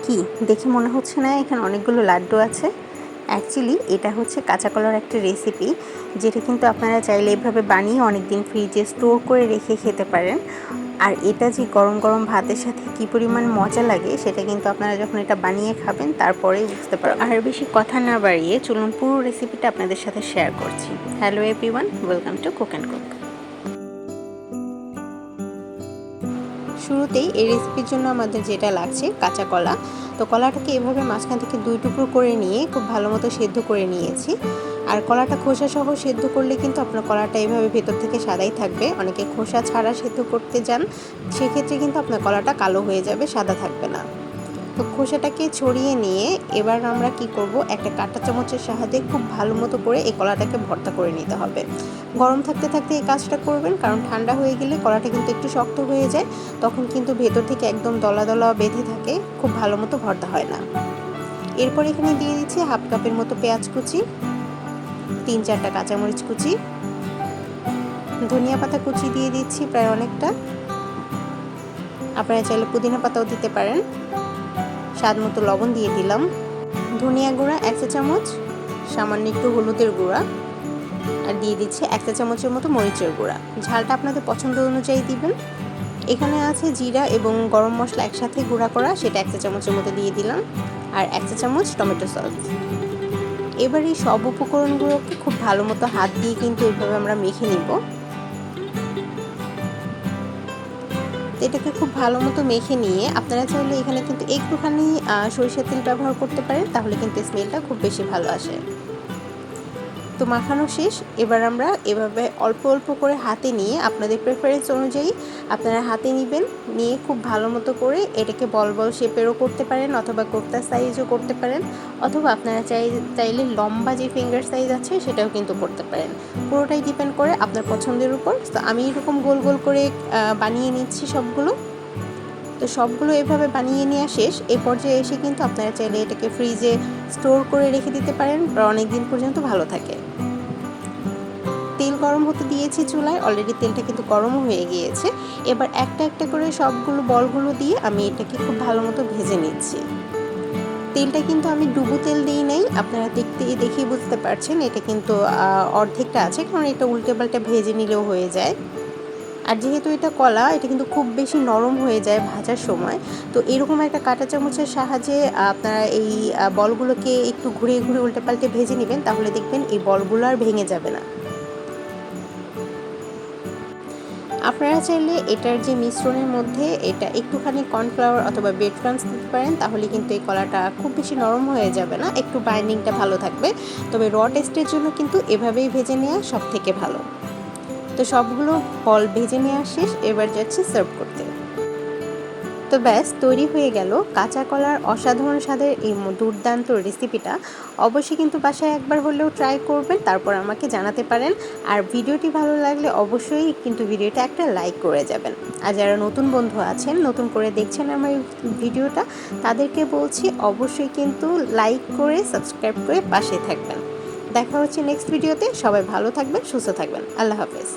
কি দেখে মনে হচ্ছে না এখানে অনেকগুলো লাড্ডু আছে? অ্যাকচুয়ালি এটা হচ্ছে কাঁচা কলার একটা রেসিপি, যেটা কিন্তু আপনারা চাইলে এভাবে বানিয়ে অনেক দিন ফ্রিজে স্টোর করে রেখে খেতে পারেন। আর এটা যে গরম গরম ভাতের সাথে কী পরিমাণ মজা লাগে সেটা কিন্তু আপনারা যখন এটা বানিয়ে খাবেন তারপরেই বুঝতে পারবেন। আর বেশি কথা না বাড়িয়ে চলুন পুরো রেসিপিটা আপনাদের সাথে শেয়ার করছি। Hello everyone, welcome to cook and cook. শুরুতেই এই রেসিপির জন্য আমাদের যেটা লাগছে কাঁচা কলা। তো কলাটাকে এভাবে মাঝখান থেকে 2 টুকরো করে নিয়ে খুব ভালো মতো সেদ্ধ করে নিয়েছি। আর কলাটা খোসা সহ সেদ্ধ করলে কিন্তু আপনার কলাটা এভাবে ভেতর থেকে সাদাই থাকবে। অনেকে খোসা ছাড়া সেদ্ধ করতে যান, সেক্ষেত্রে কিন্তু আপনার কলাটা কালো হয়ে যাবে, সাদা থাকবে না। তো খোসাটাকে ছড়িয়ে নিয়ে এবার আমরা কি করব, একটা কাঁটা চামচের সাহায্যে খুব ভালো মতো করে এই কলাটাকে ভর্তা করে নিতে হবে। গরম থাকতে থাকতে এই কাজটা করবেন, কারণ ঠান্ডা হয়ে গেলে কলাটা কিন্তু একটু শক্ত হয়ে যায়, তখন কিন্তু ভেতর থেকে একদম দলা দলা বেঁধে থাকে, খুব ভালো মতো ভর্তা হয় না। এরপর এখানে দিয়ে দিচ্ছি হাফ কাপের মতো পেঁয়াজ কুচি, 3-4টা কাঁচামরিচ কুচি, ধনিয়া পাতা কুচি দিয়ে দিচ্ছি প্রায় অনেকটা। আপনারা চাইলে পুদিনা পাতাও দিতে পারেন। স্বাদ মতো লবণ দিয়ে দিলাম, ধনিয়া গুঁড়া 1 চা চামচ, সামান্য একটু হলুদের গুঁড়া, আর দিয়ে দিচ্ছি 1 চা চামচের মতো মরিচের গুঁড়া। ঝালটা আপনাদের পছন্দ অনুযায়ী দিবেন। এখানে আছে জিরা এবং গরম মশলা একসাথে গুঁড়া করা, সেটা 1 চা চামচের মতো দিয়ে দিলাম, আর 1 চা চামচ টমেটো সস। এবার এই সব উপকরণগুলোকে খুব ভালো মতো হাত দিয়ে কিন্তু এইভাবে আমরা মেখে নিব। এটাকে খুব ভালো মতো মেখে নিয়ে আপনারা চাইলে এখানে কিন্তু একটুখানি সরিষার তেল ব্যবহার করতে পারেন, তাহলে কিন্তু স্মেলটা খুব বেশি ভালো আসে। তো মাখানো শেষ। এবার আমরা এভাবে অল্প অল্প করে হাতে নিয়ে আপনাদের প্রেফারেন্স অনুযায়ী আপনারা হাতে নেবেন, নিয়ে খুব ভালো মতো করে এটাকে বল বল শেপেরও করতে পারেন, অথবা কোফতা সাইজও করতে পারেন, অথবা আপনারা চাইলে লম্বা যে ফিঙ্গার সাইজ আছে সেটাও কিন্তু করতে পারেন। পুরোটাই ডিপেন্ড করে আপনার পছন্দের উপর। তো আমি এরকম গোল গোল করে বানিয়ে নিচ্ছি সবগুলো। তো সবগুলো এভাবে বানিয়ে নেওয়া শেষ। এই পর্যায়ে এসে কিন্তু আপনারা চাইলে এটাকে ফ্রিজে স্টোর করে রেখে দিতে পারেন, অনেক দিন পর্যন্ত ভালো থাকে। তেল গরম হতে দিয়েছি চুলায়, অলরেডি তেলটা কিন্তু গরমও হয়ে গিয়েছে। এবার একটা একটা করে সবগুলো বলগুলো দিয়ে আমি এটাকে খুব ভালো মতো ভেজে নিচ্ছি। তেলটা কিন্তু আমি ডুবো তেল দিই নাই, আপনারা দেখেই বুঝতে পারছেন এটা কিন্তু অর্ধেকটা আছে, কারণ এটা উল্টে পাল্টে ভেজে নিলেও হয়ে যায়। আর যেহেতু এটা কলা, এটা কিন্তু খুব বেশি নরম হয়ে যায় ভাজার সময়। তো এরকম একটা কাঁটা চামচের সাহায্যে আপনারা এই বলগুলোকে একটু ঘুরিয়ে ঘুরিয়ে উল্টে পাল্টে ভেজে নেবেন, তাহলে দেখবেন এই বলগুলো আর ভেঙে যাবে না। আপনারা চাইলে এটার যে মিশ্রণের মধ্যে এটা একটুখানি কর্নফ্লাওয়ার অথবা ব্রেড ক্রাম্বস দিতে পারেন, তাহলে কিন্তু এই কলাটা খুব বেশি নরম হয়ে যাবে না, একটু বাইন্ডিংটা ভালো থাকবে। তবে র টেস্টের জন্য কিন্তু এভাবেই ভেজে নেওয়া সব থেকে ভালো। তো সবগুলো বল ভেজে নেওয়া শেষ, এবার যাচ্ছি সার্ভ করতে। তো ব্যাস তৈরি হয়ে গেল কাঁচা কলার অসাধারণ স্বাদের এই দুর্দান্ত রেসিপিটা। অবশ্যই কিন্তু বাসায় একবার হলেও ট্রাই করবেন, তারপর আমাকে জানাতে পারেন। আর ভিডিওটি ভালো লাগলে অবশ্যই কিন্তু ভিডিওটা একটা লাইক করে যাবেন। আর যারা নতুন বন্ধু আছেন, নতুন করে দেখছেন আমার ভিডিওটা, তাদেরকে বলছি অবশ্যই কিন্তু লাইক করে সাবস্ক্রাইব করে পাশে থাকবেন। দেখা হচ্ছে নেক্সট ভিডিওতে। সবাই ভালো থাকবেন, সুস্থ থাকবেন। আল্লাহ হাফেজ।